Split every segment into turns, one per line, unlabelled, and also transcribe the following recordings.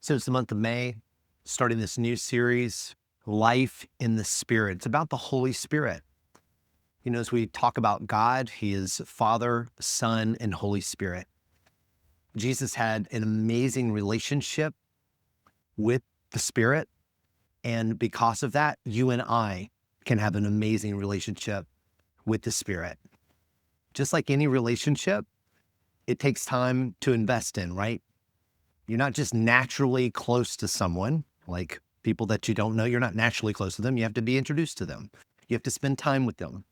So it's the month of May, starting this new series, Life in the Spirit. It's about the Holy Spirit. You know, as we talk about God, He is Father, Son, and Holy Spirit. Jesus had an amazing relationship with the Spirit. And because of that, you and I can have an amazing relationship with the Spirit. Just like any relationship, it takes time to invest in, right? You're not just naturally close to someone, like people that you don't know. You're not naturally close to them. You have to be introduced to them. You have to spend time with them.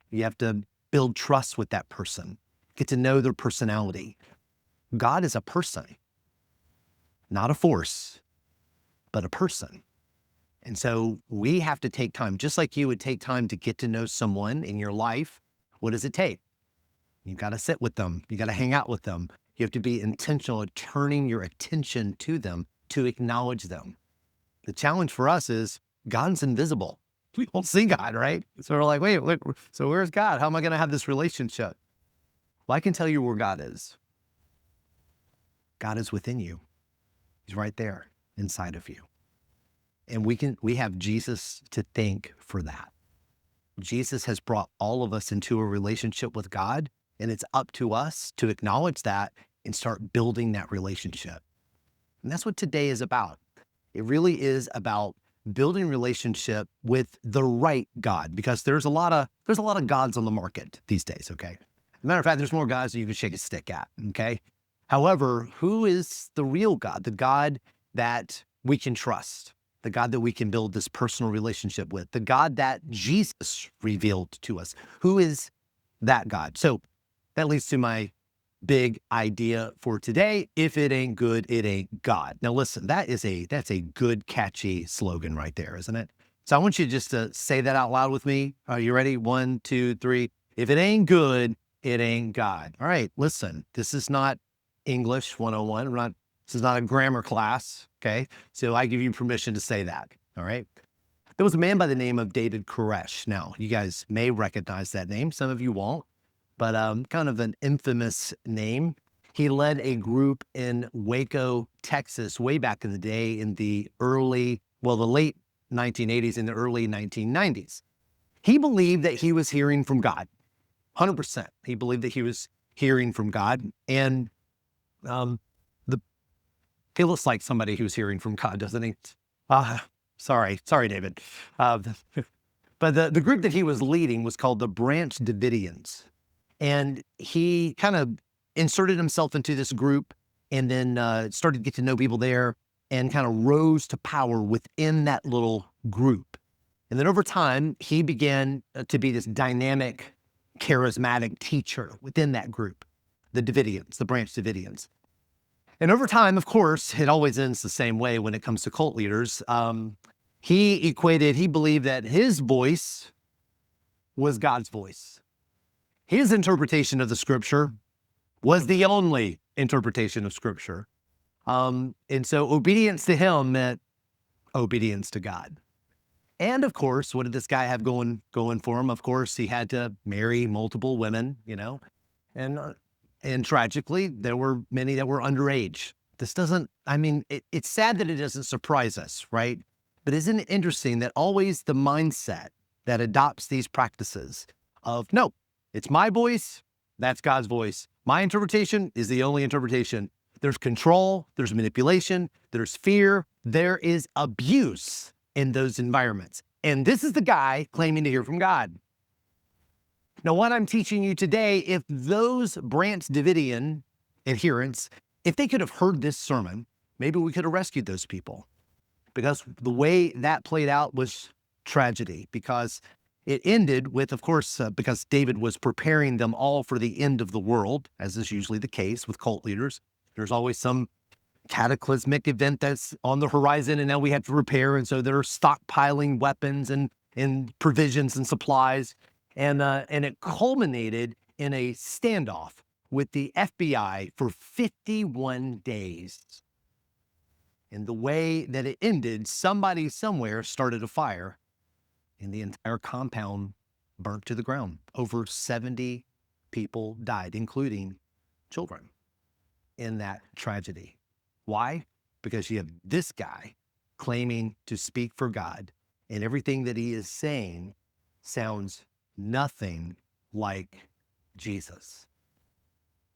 You have to build trust with that person, get to know their personality. God is a person, not a force, but a person. And so we have to take time, just like you would take time to get to know someone in your life. What does it take? You've got to sit with them. You got to hang out with them. You have to be intentional at turning your attention to them to acknowledge them. The challenge for us is God's invisible. We don't see God, right? So we're like, wait, look, so where's God? How am I going to have this relationship? Well, I can tell you where God is. God is within you. He's right there inside of you. And we have Jesus to thank for that. Jesus has brought all of us into a relationship with God, and it's up to us to acknowledge that and start building that relationship. And that's what today is about. It really is about building relationship with the right God, because there's a lot of gods on the market these days, okay? As a matter of fact, there's more gods than you can shake a stick at, okay? However, who is the real God, the God that we can trust, the God that we can build this personal relationship with, the God that Jesus revealed to us? Who is that God? So that leads to my big idea for today. If it ain't good, it ain't God. Now listen, that's a good, catchy slogan right there, isn't it? So I want you just to say that out loud with me. Are you ready? 1, 2, 3. If it ain't good, it ain't God. All right, listen, this is not English 101. This is not a grammar class, okay? So I give you permission to say that, all right? There was a man by the name of David Koresh. Now, you guys may recognize that name. Some of you won't, but kind of an infamous name. He led a group in Waco, Texas, way back in the day in the late 1980s and the early 1990s. He believed that he was hearing from God, 100%. He believed that he was hearing from God. And um, the he looks like somebody who's hearing from God, doesn't he? Sorry, David. Uh, but the group that he was leading was called the Branch Davidians. And he kind of inserted himself into this group and then started to get to know people there and kind of rose to power within that little group. And then over time, he began to be this dynamic, charismatic teacher within that group, the Davidians, the Branch Davidians. And over time, of course, it always ends the same way when it comes to cult leaders. He believed that his voice was God's voice. His interpretation of the scripture was the only interpretation of scripture. And so obedience to him meant obedience to God. And of course, what did this guy have going for him? Of course, he had to marry multiple women, and tragically, there were many that were underage. It's sad that it doesn't surprise us, right? But isn't it interesting that always the mindset that adopts these practices of, no, it's my voice, that's God's voice. My interpretation is the only interpretation. There's control, there's manipulation, there's fear, there is abuse in those environments. And this is the guy claiming to hear from God. Now, what I'm teaching you today, if those Branch Davidian adherents, if they could have heard this sermon, maybe we could have rescued those people. Because the way that played out was tragedy, because it ended with, of course, because David was preparing them all for the end of the world, as is usually the case with cult leaders. There's always some cataclysmic event that's on the horizon, and now we have to prepare. And so they're stockpiling weapons and provisions and supplies. And it culminated in a standoff with the FBI for 51 days. And the way that it ended, somebody somewhere started a fire, and the entire compound burnt to the ground. Over 70 people died, including children, in that tragedy. Why? because you have this guy claiming to speak for God, and everything that he is saying sounds nothing like Jesus.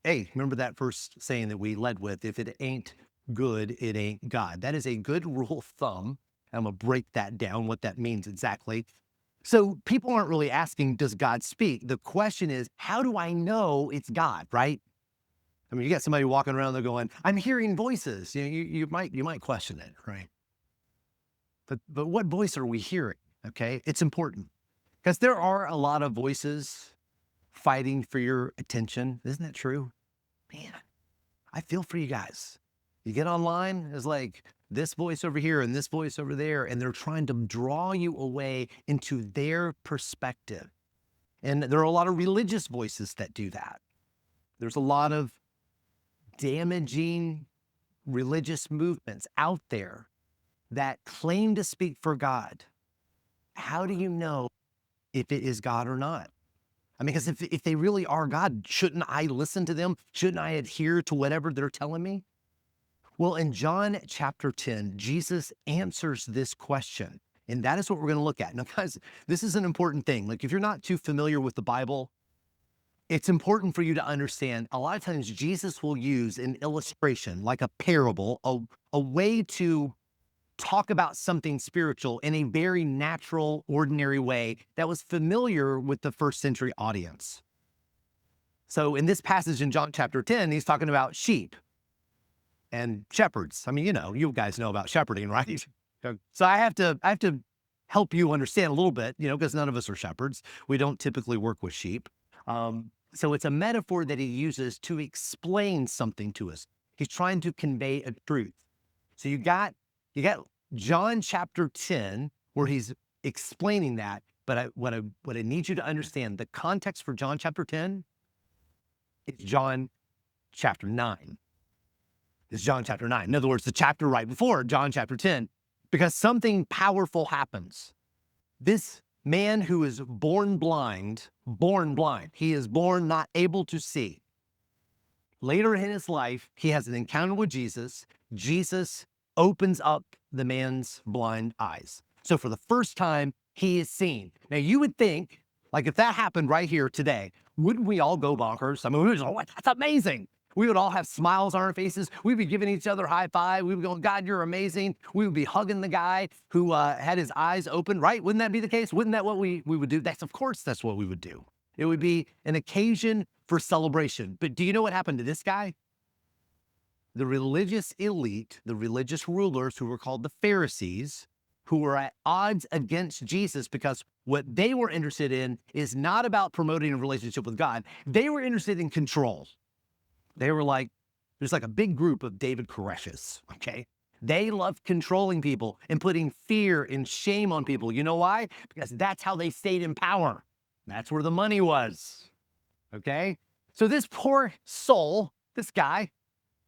Hey, remember that first saying that we led with, if it ain't good, it ain't God. That is a good rule of thumb. I'm going to break that down, what that means exactly. So people aren't really asking, does God speak? The question is, how do I know it's God, right? I mean, you got somebody walking around there going, I'm hearing voices. You might question it, right? But what voice are we hearing? Okay, it's important because there are a lot of voices fighting for your attention. Isn't that true? Man, I feel for you guys. You get online, it's like this voice over here and this voice over there, and they're trying to draw you away into their perspective. And there are a lot of religious voices that do that. There's a lot of damaging religious movements out there that claim to speak for God. How do you know if it is God or not? I mean, because if they really are God, shouldn't I listen to them? Shouldn't I adhere to whatever they're telling me? Well, in John chapter 10, Jesus answers this question, and that is what we're going to look at. Now, guys, this is an important thing. Like, if you're not too familiar with the Bible, it's important for you to understand a lot of times Jesus will use an illustration, like a parable, a way to talk about something spiritual in a very natural, ordinary way that was familiar with the first century audience. So in this passage in John chapter 10, he's talking about sheep and shepherds. I mean, you guys know about shepherding, right? So I have to help you understand a little bit, because none of us are shepherds. We don't typically work with sheep. So it's a metaphor that he uses to explain something to us. He's trying to convey a truth. So you got John chapter 10, where he's explaining that. But what I need you to understand, the context for John chapter 10 is John chapter 9. It's John chapter 9. In other words, the chapter right before John chapter 10, because something powerful happens. This man who is born blind, he is born not able to see. Later in his life, he has an encounter with Jesus. Jesus opens up the man's blind eyes. So for the first time, he is seen. Now you would think, like if that happened right here today, wouldn't we all go bonkers? I mean, we would just, oh, that's amazing. We would all have smiles on our faces. We'd be giving each other high five. We would go, God, you're amazing. We would be hugging the guy who had his eyes open, right? Wouldn't that be the case? Wouldn't that what we would do? Of course, that's what we would do. It would be an occasion for celebration. But do you know what happened to this guy? The religious elite, the religious rulers who were called the Pharisees, who were at odds against Jesus because what they were interested in is not about promoting a relationship with God. They were interested in control. They were like, there's like a big group of David Koreshes, okay? They loved controlling people and putting fear and shame on people. You know why? Because that's how they stayed in power. That's where the money was, okay? So this poor soul, this guy,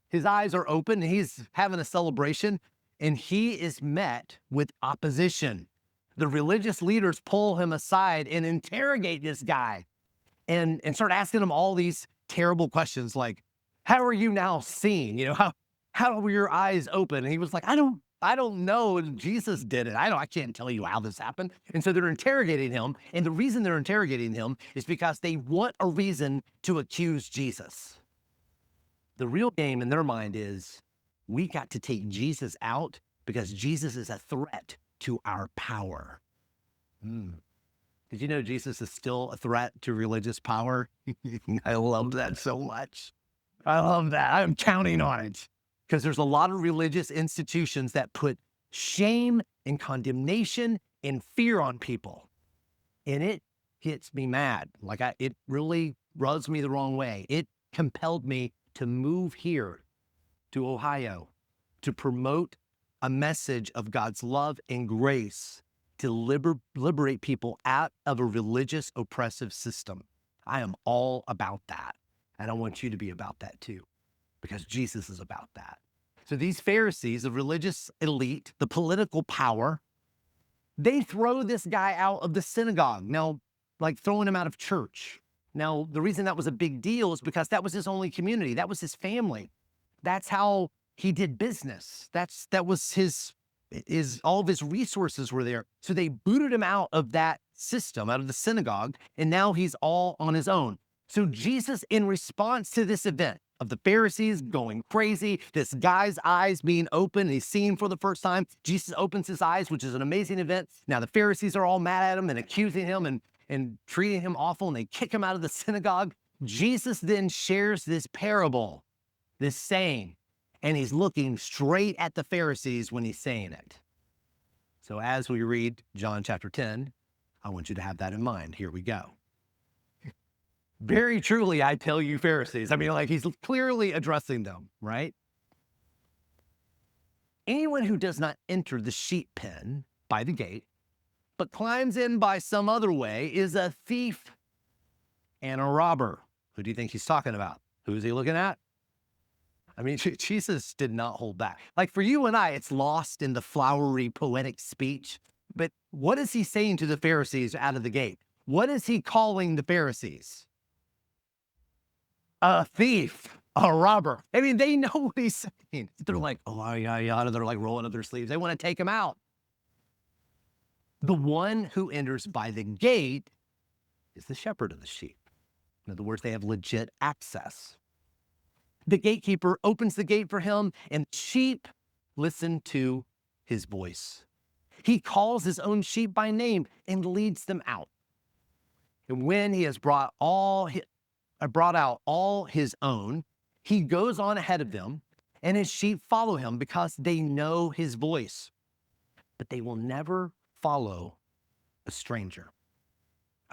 his eyes are open, and he's having a celebration, and he is met with opposition. The religious leaders pull him aside and interrogate this guy and start asking him all these terrible questions like, how are you now seeing? How were your eyes open? And he was like, I don't know. And Jesus did it. I can't tell you how this happened. And so they're interrogating him. And the reason they're interrogating him is because they want a reason to accuse Jesus. The real game in their mind is, we got to take Jesus out because Jesus is a threat to our power. Did you know Jesus is still a threat to religious power? I love that so much. I love that. I'm counting on it because there's a lot of religious institutions that put shame and condemnation and fear on people. And it hits me mad. It really rubs me the wrong way. It compelled me to move here to Ohio to promote a message of God's love and grace to liberate people out of a religious oppressive system. I am all about that. And I want you to be about that too, because Jesus is about that. So these Pharisees, the religious elite, the political power, they throw this guy out of the synagogue. Now, like throwing him out of church. Now, the reason that was a big deal is because that was his only community. That was his family. That's how He did business. That was all of his resources were there. So they booted him out of that system, out of the synagogue, and now he's all on his own. So Jesus, in response to this event of the Pharisees going crazy, this guy's eyes being open, he's seen for the first time, Jesus opens his eyes, which is an amazing event. Now the Pharisees are all mad at him and accusing him and treating him awful, and they kick him out of the synagogue. Jesus then shares this parable, this saying, and he's looking straight at the Pharisees when he's saying it. So as we read John chapter 10, I want you to have that in mind. Here we go. Very truly, I tell you, Pharisees. I mean, like, he's clearly addressing them, right? Anyone who does not enter the sheep pen by the gate, but climbs in by some other way, is a thief and a robber. Who do you think he's talking about? Who is he looking at? I mean, Jesus did not hold back. Like for you and I, it's lost in the flowery, poetic speech. But what is he saying to the Pharisees out of the gate? What is he calling the Pharisees? A thief, a robber. I mean, they know what he's saying. They're like, oh, yeah. They're like rolling up their sleeves. They want to take him out. The one who enters by the gate is the shepherd of the sheep. In other words, they have legit access. The gatekeeper opens the gate for him, and sheep listen to his voice. He calls his own sheep by name and leads them out. And when he has brought out all his own, he goes on ahead of them, and his sheep follow him because they know his voice. But they will never follow a stranger.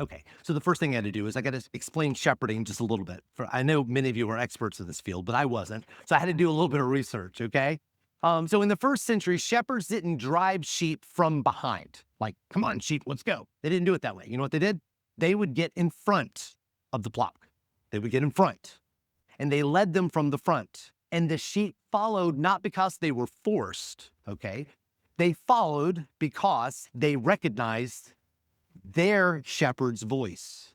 Okay, so the first thing I had to do is I got to explain shepherding just a little bit. I know many of you are experts in this field, but I wasn't. So I had to do a little bit of research, okay? So in the first century, shepherds didn't drive sheep from behind. Like, come on, sheep, let's go. They didn't do it that way. You know what they did? They would get in front of the flock. They would get in front, and they led them from the front. And the sheep followed not because they were forced, okay? They followed because they recognized their shepherd's voice.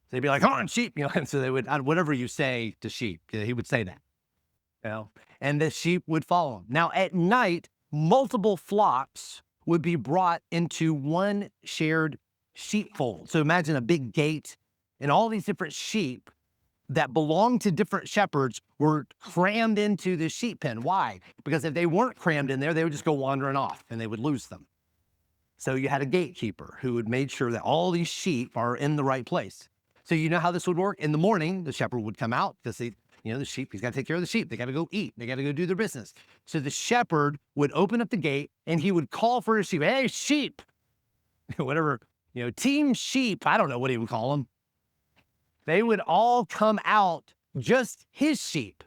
They'd be like, come on, sheep, and so they would, whatever you say to sheep, he would say that, and the sheep would follow him. Now at night, multiple flocks would be brought into one shared sheepfold. So imagine a big gate, and all these different sheep that belonged to different shepherds were crammed into the sheep pen. Why? Because if they weren't crammed in there, they would just go wandering off and they would lose them. So you had a gatekeeper who would make sure that all these sheep are in the right place. So you know how this would work? In the morning, the shepherd would come out because the sheep, he's got to take care of the sheep. They got to go eat. They got to go do their business. So the shepherd would open up the gate and he would call for his sheep. Hey, sheep, whatever, team sheep. I don't know what he would call them. They would all come out. Just his sheep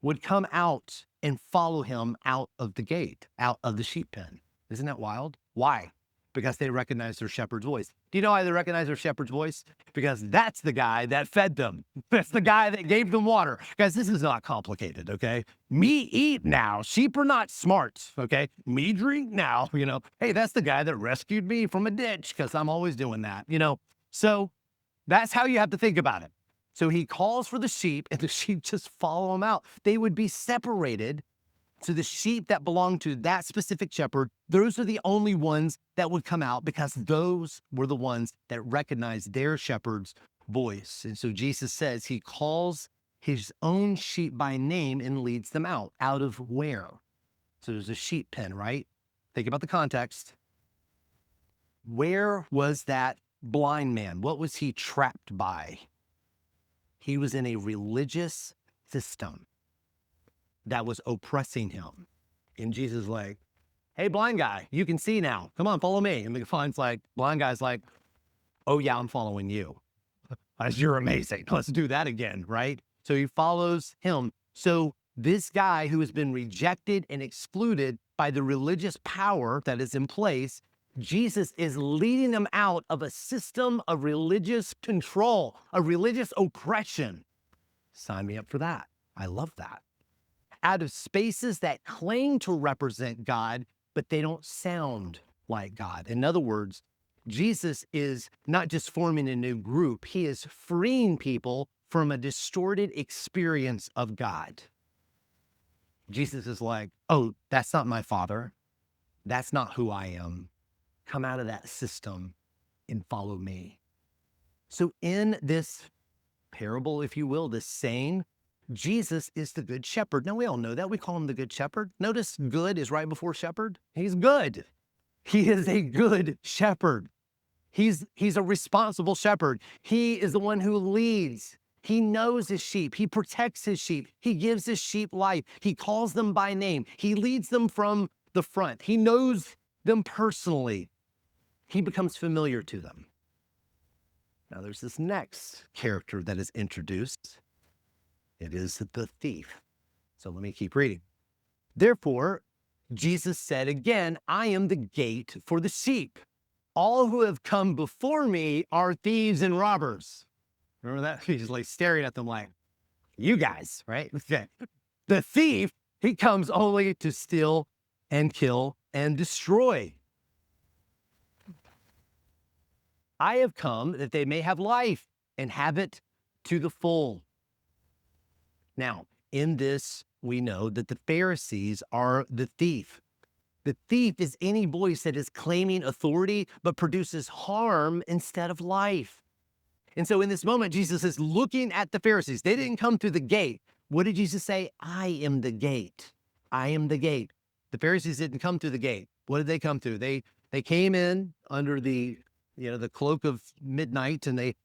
would come out and follow him out of the gate, out of the sheep pen. Isn't that wild? Why? Because they recognize their shepherd's voice. Do you know why they recognize their shepherd's voice? Because that's the guy that fed them. That's the guy that gave them water. Guys, this is not complicated, okay? Me eat now. Sheep are not smart, okay? Me drink now, Hey, that's the guy that rescued me from a ditch because I'm always doing that, So that's how you have to think about it. So he calls for the sheep and the sheep just follow him out. They would be separated. So the sheep that belonged to that specific shepherd, those are the only ones that would come out because those were the ones that recognized their shepherd's voice. And so Jesus says he calls his own sheep by name and leads them out. Out of where? So there's a sheep pen, right? Think about the context. Where was that blind man? What was he trapped by? He was in a religious system that was oppressing him. And Jesus is like, hey, blind guy, you can see now. Come on, follow me. And the blind guy's like, oh yeah, I'm following you. You're amazing. Let's do that again, right? So he follows him. So this guy who has been rejected and excluded by the religious power that is in place, Jesus is leading them out of a system of religious control, a religious oppression. Sign me up for that. I love that. Out of spaces that claim to represent God, but they don't sound like God. In other words, Jesus is not just forming a new group, he is freeing people from a distorted experience of God. Jesus is like, oh, that's not my Father. That's not who I am. Come out of that system and follow me. So in this parable, if you will, this saying, Jesus is the good shepherd. Now, we all know that. We call him the good shepherd. Notice good is right before shepherd. He's good. He is a good shepherd. He's a responsible shepherd. He is the one who leads. He knows his sheep. He protects his sheep. He gives his sheep life. He calls them by name. He leads them from the front. He knows them personally. He becomes familiar to them. Now there's this next character that is introduced. It is the thief. So let me keep reading. Therefore, Jesus said again, I am the gate for the sheep. All who have come before me are thieves and robbers. Remember that? He's like staring at them like, you guys, right? Okay. The thief, he comes only to steal and kill and destroy. I have come that they may have life and have it to the full. Now, in this, we know that the Pharisees are the thief. The thief is any voice that is claiming authority but produces harm instead of life. And so in this moment, Jesus is looking at the Pharisees. They didn't come through the gate. What did Jesus say? I am the gate. I am the gate. The Pharisees didn't come through the gate. What did they come through? They came in under the cloak of midnight, and they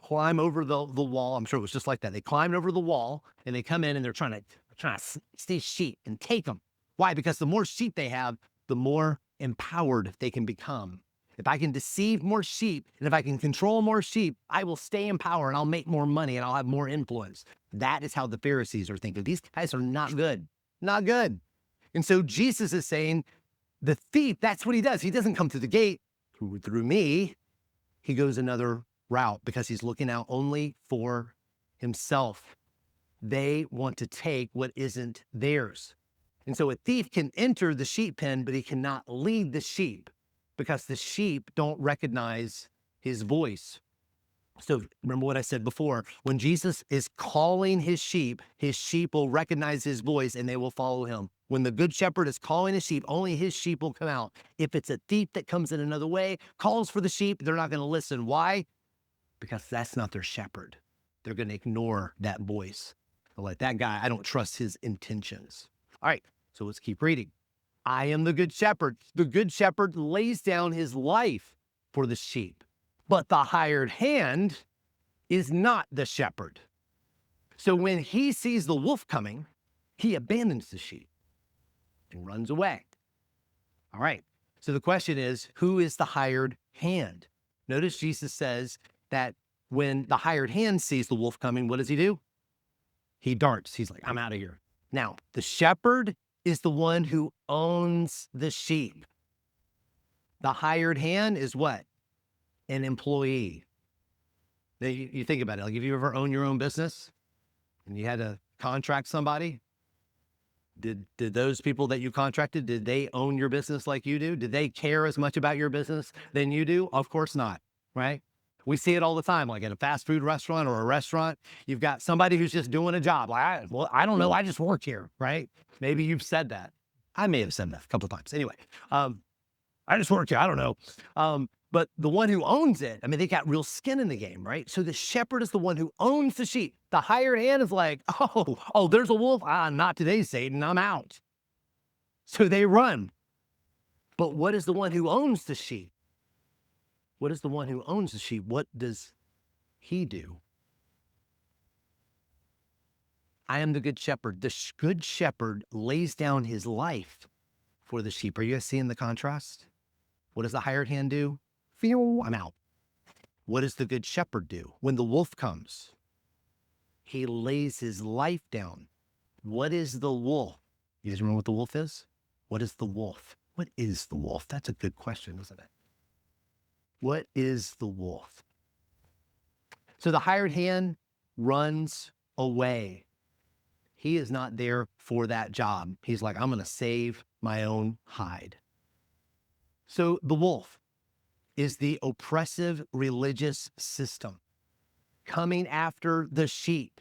climb over the wall. I'm sure it was just like that. They climbed over the wall and they come in and they're trying to see sheep and take them. Why? Because the more sheep they have, the more empowered they can become. If I can deceive more sheep and if I can control more sheep, I will stay in power and I'll make more money and I'll have more influence. That is how the Pharisees are thinking. These guys are not good, not good. And so Jesus is saying, the thief, that's what he does. He doesn't come through the gate through me. He goes another route because he's looking out only for himself. They want to take what isn't theirs. And so a thief can enter the sheep pen, but he cannot lead the sheep because the sheep don't recognize his voice. So remember what I said before, when Jesus is calling his sheep will recognize his voice and they will follow him. When the good shepherd is calling his sheep, only his sheep will come out. If it's a thief that comes in another way, calls for the sheep, they're not going to listen. Why? Because that's not their shepherd. They're going to ignore that voice. They're like, that guy, I don't trust his intentions. All right, so let's keep reading. I am the good shepherd. The good shepherd lays down his life for the sheep. But the hired hand is not the shepherd. So when he sees the wolf coming, he abandons the sheep and runs away. All right, so the question is, who is the hired hand? Notice Jesus says that when the hired hand sees the wolf coming, what does he do? He darts. He's like, I'm out of here. Now, the shepherd is the one who owns the sheep. The hired hand is what? An employee. Now, you think about it. Like, if you ever own your own business and you had to contract somebody, did those people that you contracted, did they own your business like you do? Did they care as much about your business than you do? Of course not, right? We see it all the time, like at a fast food restaurant or a restaurant. You've got somebody who's just doing a job. Like, I don't know. I just work here, right? Maybe you've said that. I may have said that a couple of times. Anyway, I just work here. I don't know. But the one who owns it, I mean, they got real skin in the game, right? So the shepherd is the one who owns the sheep. The hired hand is like, oh, there's a wolf. Not today, Satan. I'm out. So they run. But what is the one who owns the sheep? What is the one who owns the sheep? What does he do? I am the good shepherd. The good shepherd lays down his life for the sheep. Are you guys seeing the contrast? What does the hired hand do? I'm out. What does the good shepherd do? When the wolf comes, he lays his life down. What is the wolf? You guys remember what the wolf is? What is the wolf? What is the wolf? That's a good question, isn't it? What is the wolf? So the hired hand runs away. He is not there for that job. He's like, I'm going to save my own hide. So the wolf is the oppressive religious system coming after the sheep,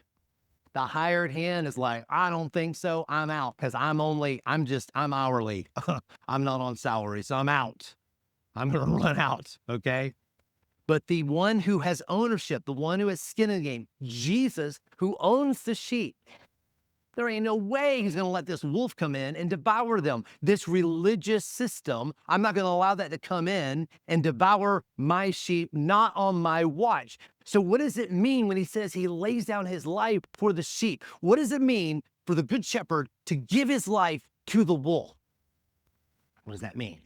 The hired hand is like, I don't think so. I'm out because I'm hourly. I'm not on salary, so I'm out. I'm going to run out. Okay. But the one who has ownership, the one who has skin in the game, Jesus, who owns the sheep, there ain't no way he's going to let this wolf come in and devour them. This religious system, I'm not going to allow that to come in and devour my sheep, not on my watch. So what does it mean when he says he lays down his life for the sheep? What does it mean for the good shepherd to give his life to the wolf? What does that mean?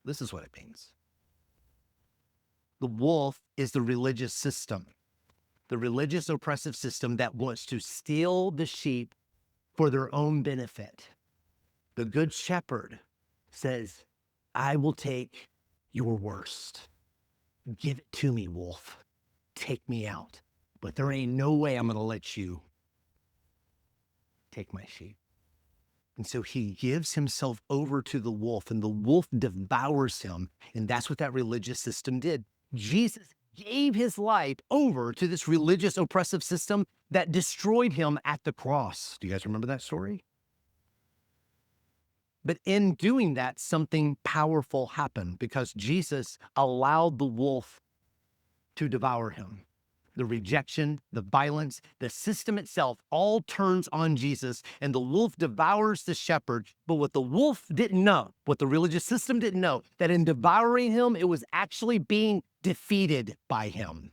This is what it means. The wolf is the religious system. The religious oppressive system that wants to steal the sheep for their own benefit. The good shepherd says, I will take your worst. Give it to me, wolf. Take me out. But there ain't no way I'm going to let you take my sheep. And so he gives himself over to the wolf, and the wolf devours him. And that's what that religious system did. Jesus gave his life over to this religious oppressive system that destroyed him at the cross. Do you guys remember that story? But in doing that, something powerful happened because Jesus allowed the wolf to devour him. The rejection, the violence, the system itself all turns on Jesus, and the wolf devours the shepherd. But what the wolf didn't know, what the religious system didn't know, that in devouring him, it was actually being defeated by him.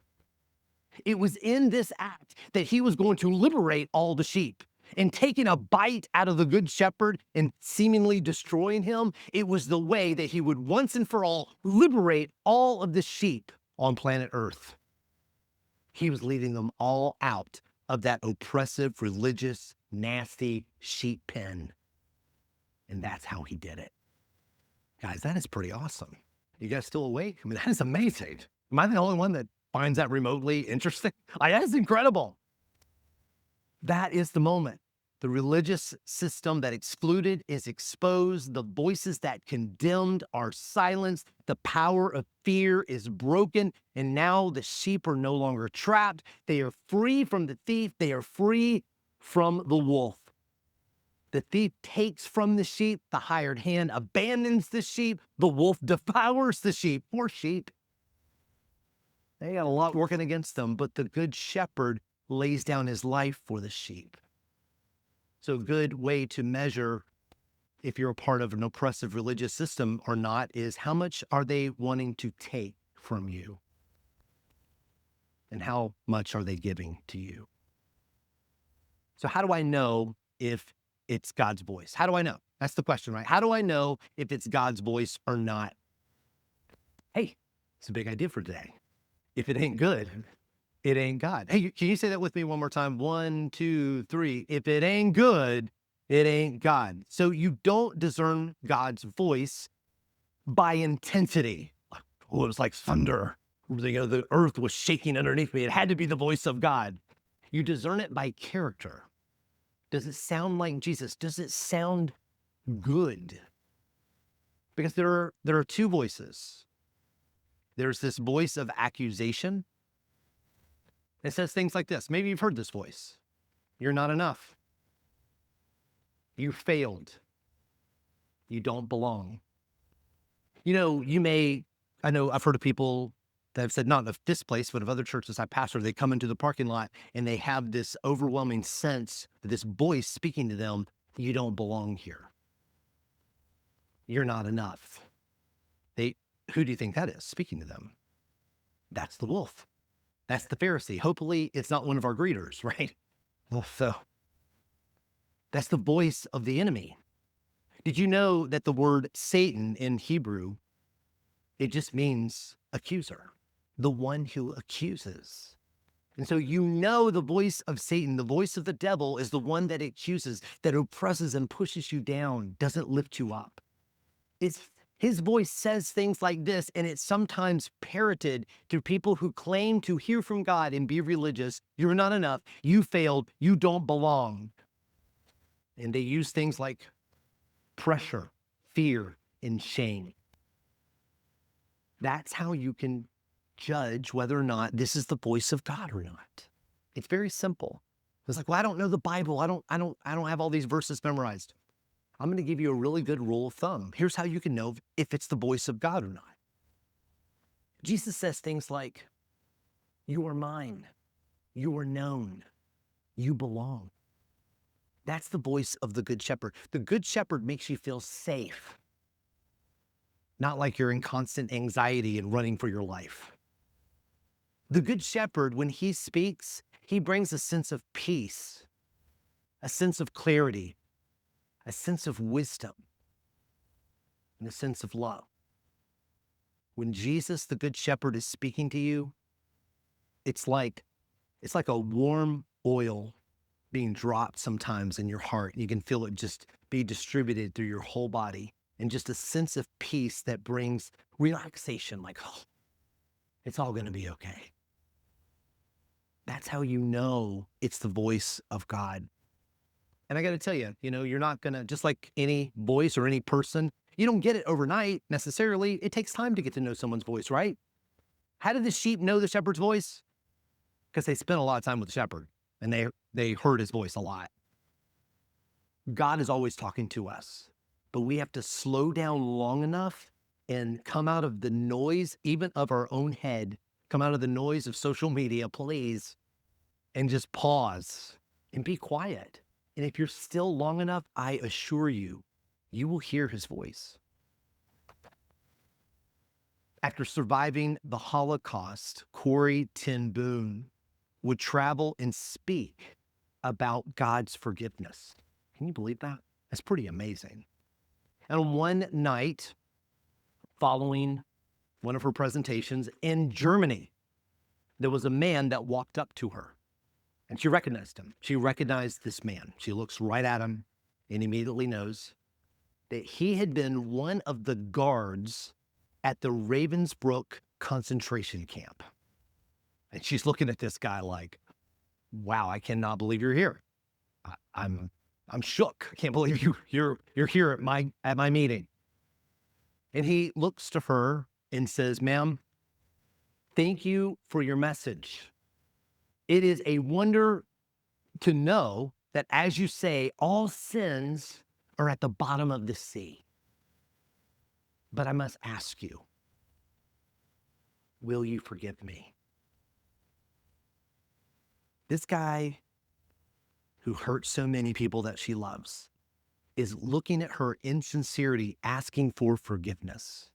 It was in this act that he was going to liberate all the sheep. And taking a bite out of the good shepherd and seemingly destroying him, it was the way that he would once and for all liberate all of the sheep on planet Earth. He was leading them all out of that oppressive, religious, nasty sheep pen. And that's how he did it. Guys, that is pretty awesome. You guys still awake? I mean, that is amazing. Am I the only one that finds that remotely interesting? That is incredible. That is the moment. The religious system that excluded is exposed. The voices that condemned are silenced. The power of fear is broken. And now the sheep are no longer trapped. They are free from the thief. They are free from the wolf. The thief takes from the sheep. The hired hand abandons the sheep. The wolf devours the sheep. Poor sheep. They got a lot working against them, but the good shepherd lays down his life for the sheep. So a good way to measure if you're a part of an oppressive religious system or not is how much are they wanting to take from you? And how much are they giving to you? So how do I know if it's God's voice? How do I know? That's the question, right? How do I know if it's God's voice or not? Hey, it's a big idea for today. If it ain't good, it ain't God. Hey, can you say that with me one more time? 1, 2, 3. If it ain't good, it ain't God. So you don't discern God's voice by intensity. Oh, it was like thunder. The earth was shaking underneath me. It had to be the voice of God. You discern it by character. Does it sound like Jesus? Does it sound good? Because there are two voices. There's this voice of accusation. It says things like this. Maybe you've heard this voice. You're not enough. You failed. You don't belong. I know I've heard of people that have said, not of this place, but of other churches I pastor, they come into the parking lot and they have this overwhelming sense that this voice speaking to them, you don't belong here. You're not enough. Who do you think that is speaking to them? That's the wolf. That's the Pharisee. Hopefully it's not one of our greeters, right? So that's the voice of the enemy. Did you know that the word Satan in Hebrew, it just means accuser, the one who accuses. And so the voice of Satan, the voice of the devil is the one that accuses, that oppresses and pushes you down, doesn't lift you up. His voice says things like this, and it's sometimes parroted to people who claim to hear from God and be religious. You're not enough. You failed. You don't belong. And they use things like pressure, fear, and shame. That's how you can judge whether or not this is the voice of God or not. It's very simple. It's like, well, I don't know the Bible. I don't have all these verses memorized. I'm going to give you a really good rule of thumb. Here's how you can know if it's the voice of God or not. Jesus says things like, you are mine, you are known, you belong. That's the voice of the Good Shepherd. The Good Shepherd makes you feel safe, not like you're in constant anxiety and running for your life. The Good Shepherd, when he speaks, he brings a sense of peace, a sense of clarity, a sense of wisdom, and a sense of love. When Jesus, the Good Shepherd, is speaking to you, it's like a warm oil being dropped sometimes in your heart. You can feel it just be distributed through your whole body, and just a sense of peace that brings relaxation, like, oh, it's all going to be okay. That's how you know it's the voice of God. And I got to tell you, you're not going to, just like any voice or any person, you don't get it overnight necessarily. It takes time to get to know someone's voice, right? How did the sheep know the shepherd's voice? Because they spent a lot of time with the shepherd and they heard his voice a lot. God is always talking to us, but we have to slow down long enough and come out of the noise, even of our own head, come out of the noise of social media, please, and just pause and be quiet. And if you're still long enough, I assure you, you will hear his voice. After surviving the Holocaust, Corrie ten Boom would travel and speak about God's forgiveness. Can you believe that? That's pretty amazing. And one night, following one of her presentations in Germany, there was a man that walked up to her, and she recognized him. She recognized this man. She looks right at him and immediately knows that he had been one of the guards at the Ravensbrück concentration camp. And she's looking at this guy like, wow, I cannot believe you're here. I'm shook. I can't believe you're here at my meeting. And he looks to her and says, ma'am, thank you for your message. It is a wonder to know that, as you say, all sins are at the bottom of the sea. But I must ask you, will you forgive me? This guy who hurt so many people that she loves is looking at her in sincerity, asking for forgiveness.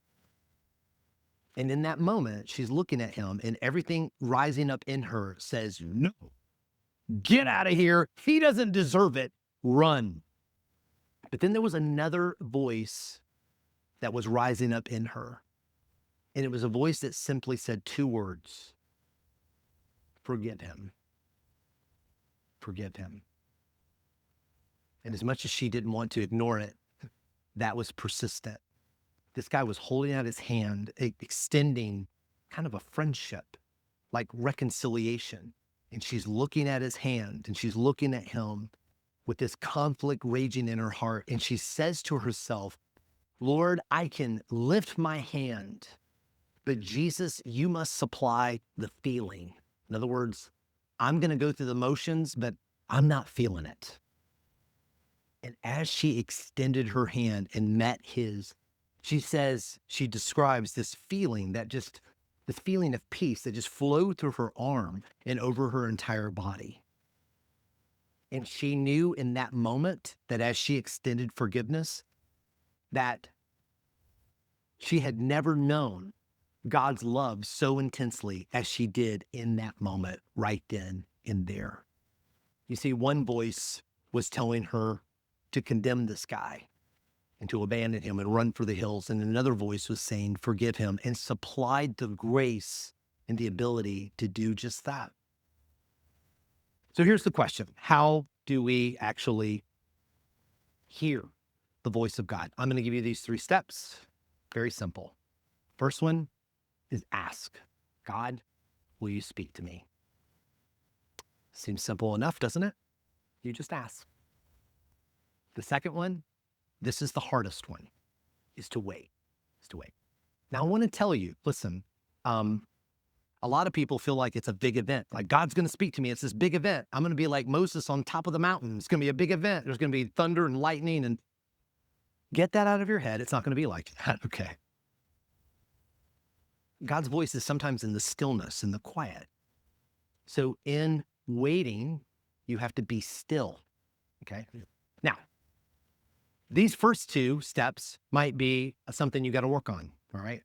And in that moment, she's looking at him, and everything rising up in her says, no, get out of here. He doesn't deserve it. Run. But then there was another voice that was rising up in her. And it was a voice that simply said two words: forgive him. Forgive him. And as much as she didn't want to ignore it, that was persistent. This guy was holding out his hand, extending kind of a friendship, like reconciliation. And she's looking at his hand, and she's looking at him with this conflict raging in her heart. And she says to herself, Lord, I can lift my hand, but Jesus, you must supply the feeling. In other words, I'm going to go through the motions, but I'm not feeling it. And as she extended her hand and met his, she describes this feeling this feeling of peace that just flowed through her arm and over her entire body. And she knew in that moment that as she extended forgiveness, that she had never known God's love so intensely as she did in that moment, right then and there. You see, one voice was telling her to condemn this guy and to abandon him and run for the hills. And another voice was saying, forgive him, and supplied the grace and the ability to do just that. So here's the question. How do we actually hear the voice of God? I'm going to give you these 3 steps. Very simple. First one is ask. God, will you speak to me? Seems simple enough, doesn't it? You just ask. The second one, this is the hardest one, is to wait. Now, I want to tell you, listen, a A lot of people feel like it's a big event. Like God's going to speak to me. It's this big event. I'm going to be like Moses on top of the mountain. It's going to be a big event. There's going to be thunder and lightning, and get that out of your head. It's not going to be like that. Okay. God's voice is sometimes in the stillness, in the quiet. So in waiting, you have to be still. Okay. Now, these first two steps might be something you got to work on. All right.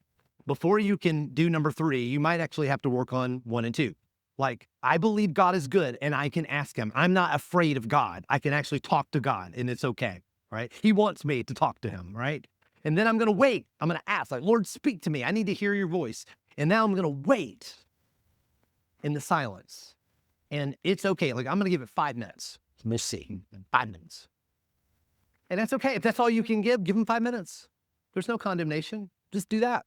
Before you can do number 3, you might actually have to work on 1 and 2. Like, I believe God is good and I can ask him. I'm not afraid of God. I can actually talk to God and it's okay. Right. He wants me to talk to him. Right. And then I'm going to wait. I'm going to ask, like, Lord, speak to me. I need to hear your voice. And now I'm going to wait in the silence. And it's okay. Like, I'm going to give it 5 minutes. Let's see. 5 minutes. And that's okay. If that's all you can give him 5 minutes. There's no condemnation. Just do that.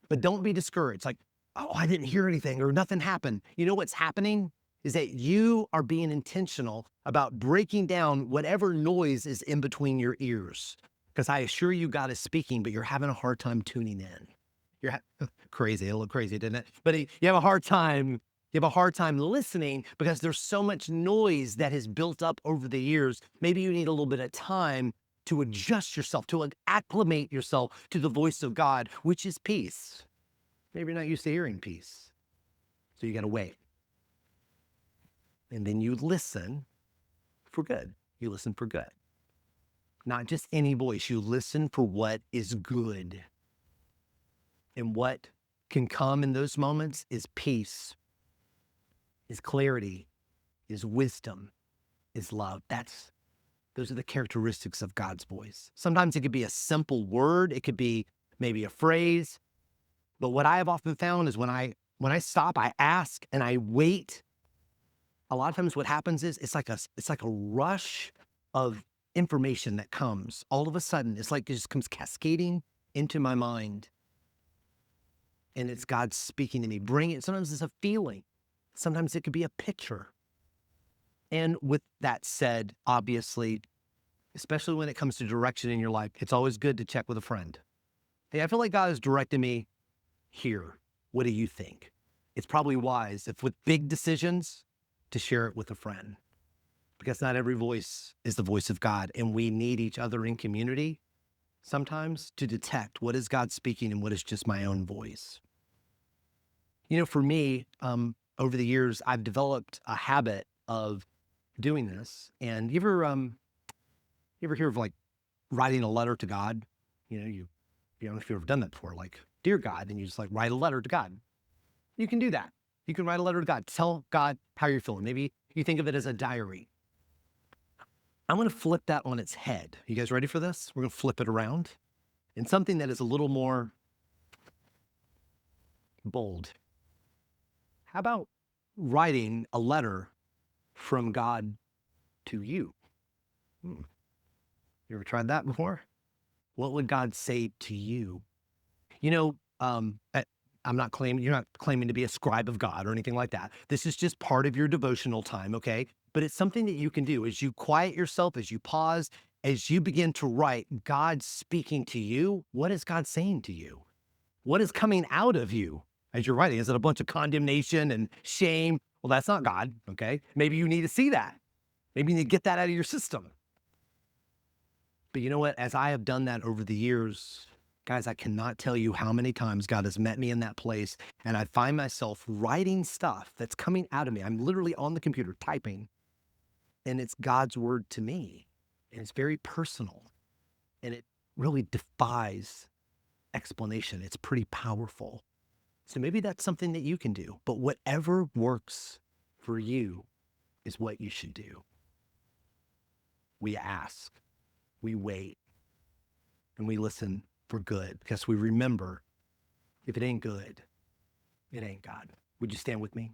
But don't be discouraged. Like, oh, I didn't hear anything or nothing happened. You know what's happening is that you are being intentional about breaking down whatever noise is in between your ears. Because I assure you God is speaking, but you're having a hard time tuning in. You're crazy. It looked crazy, didn't it? But you have a hard time. You have a hard time listening because there's so much noise that has built up over the years. Maybe you need a little bit of time to adjust yourself, to acclimate yourself to the voice of God, which is peace. Maybe you're not used to hearing peace. So you got to wait. And then you listen for good. You listen for good. Not just any voice. You listen for what is good. And what can come in those moments is peace, is clarity, is wisdom, is love. Those are the characteristics of God's voice. Sometimes it could be a simple word. It could be maybe a phrase. But what I have often found is when I stop, I ask and I wait, a lot of times what happens is it's like a rush of information that comes. All of a sudden, it's like it just comes cascading into my mind. And it's God speaking to me. Sometimes it's a feeling. Sometimes it could be a picture. And with that said, obviously, especially when it comes to direction in your life, it's always good to check with a friend. Hey, I feel like God has directed me here. What do you think? It's probably wise, if with big decisions, to share it with a friend. Because not every voice is the voice of God. And we need each other in community sometimes to detect what is God speaking and what is just my own voice. You know, for me, over the years, I've developed a habit of doing this. And you ever hear of like writing a letter to God? You know, you don't know if you've ever done that before, like, dear God, and you just like write a letter to God. You can do that. You can write a letter to God. Tell God how you're feeling. Maybe you think of it as a diary. I'm going to flip that on its head. You guys ready for this? We're going to flip it around and something that is a little more bold. How about writing a letter from God to you? You ever tried that before? What would God say to you? You know, you're not claiming to be a scribe of God or anything like that. This is just part of your devotional time, okay? But it's something that you can do as you quiet yourself, as you pause, as you begin to write, God speaking to you. What is God saying to you? What is coming out of you as you're writing? Is it a bunch of condemnation and shame? Well, that's not God, okay? Maybe you need to see that. Maybe you need to get that out of your system. But you know what? As I have done that over the years, guys, I cannot tell you how many times God has met me in that place, and I find myself writing stuff that's coming out of me. I'm literally on the computer typing, and it's God's word to me, and it's very personal, and it really defies explanation. It's pretty powerful. So maybe that's something that you can do, but whatever works for you is what you should do. We ask, we wait, and we listen for good, because we remember, if it ain't good, it ain't God. Would you stand with me?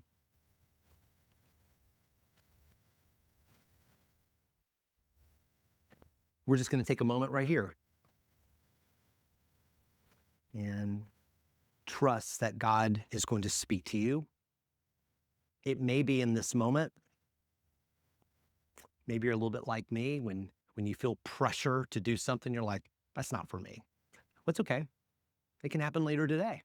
We're just going to take a moment right here and trust that God is going to speak to you. It may be in this moment. Maybe you're a little bit like me when you feel pressure to do something, you're like, that's not for me. Well, it's okay. It can happen later today.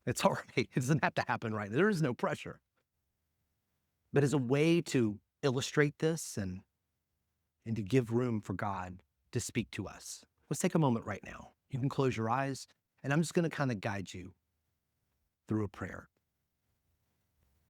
It's all right. It doesn't have to happen right. There is no pressure. But as a way to illustrate this and to give room for God to speak to us, let's take a moment right now. You can close your eyes, and I'm just going to kind of guide you through a prayer.